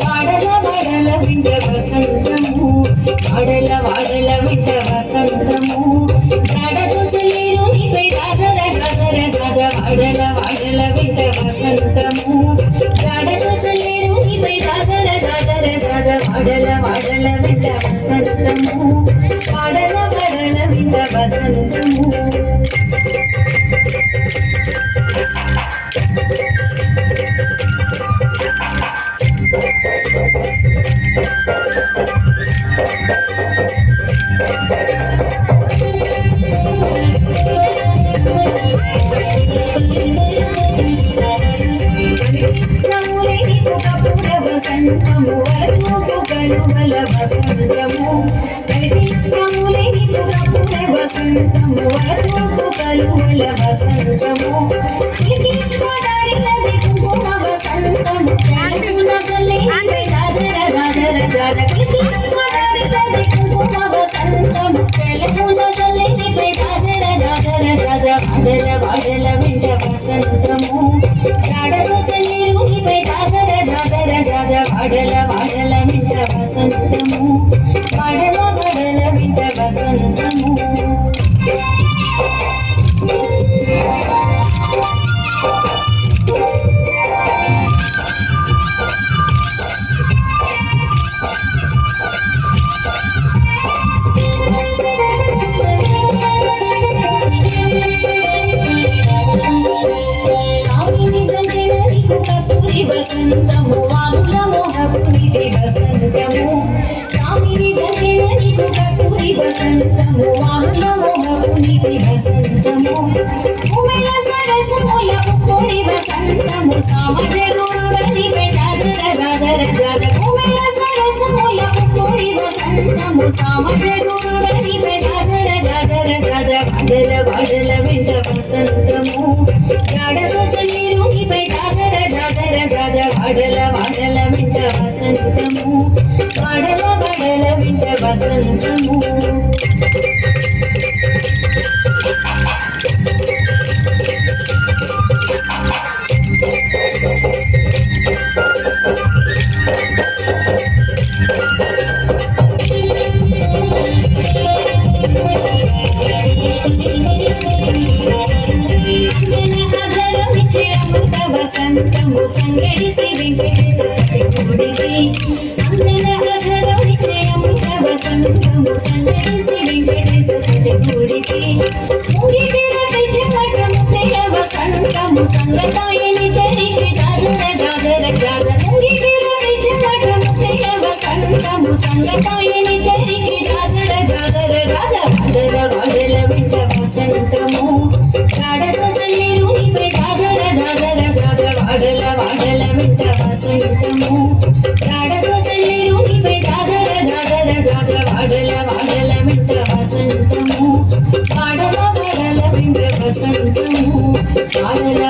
వాడల వాడల వింట వసంతము వాడల వాడల వింట వసంతము జాడతో చెల్లేరు నీపై రాజర రాజర రాజ వాడల వాడల వింట వసంతము జాడతో చెల్లేరు నీపై రాజర రాజర రాజ వాడల వాడల వింట వసంతము వాడల వాడల వింట వసంతము వసంతము వరచూపు కనుమల వసంతము కలిపినములేని పురపుర వసంతము వరచూపు కనుమల వసంతము కలిపినది కుంకుమ వసంతము కలిపిన చల్లేని రాజర రాజర రాజ కలిపినది కుంకుమ వసంతము కలిపిన చల్లేని రాజర రాజర రాజ వాడల వాడల వింట వసంతము జాడతో చెల్లేరు నీపై రాజర రాజర రాజ వాడల వాడల వింట వసంతము వాడల వాడల వింట వసంతము వసంతము వాముల మోహపునిది వసంతము కామిని జగేన నీకు కస్తూరి వసంతము వాముల మోహపునిది వసంతము ఉమల సరసముల ఉప్పుడి వసంతము సామజరుడని బజాజర రాజర జాన ఉమల సరసముల ఉప్పుడి వసంతము సామజరుడని బజాజర జాజర జాజ వాడల వాడల వింట వసంతము జాడతో చెల్లేరు నీపై రాజర రాజర రాజ వాడల వాడల వింట వసంతము వాడల వాడల వింట వసంతము వసంతము సంగడిసి వెంకటేశ సతిగుడికి అందల అధరం ఇచ్చే అమృత వసంతము సంగడిసి వెంకటేశ సతిగుడికి ముంగిటిర తెచ్చమట ముత్తెల వసంతము సంగతాయని తరికి జాజర జాజర జాజ ముంగిటిర తెచ్చమట ముత్తెల వసంతము సంగతాయని తరికి జాజర జాజర రాజ వాడల వాడల వింట వసంతము జాడతో చెల్లేరు నీపై రాజర రాజర రాజ వాడల వాడల వింట వసంతము జాడతో చెల్లేరు నీపై రాజర రాజర రాజ వాడల వాడల వింట వసంతము వాడల వాడల వింట వసంతము వాడల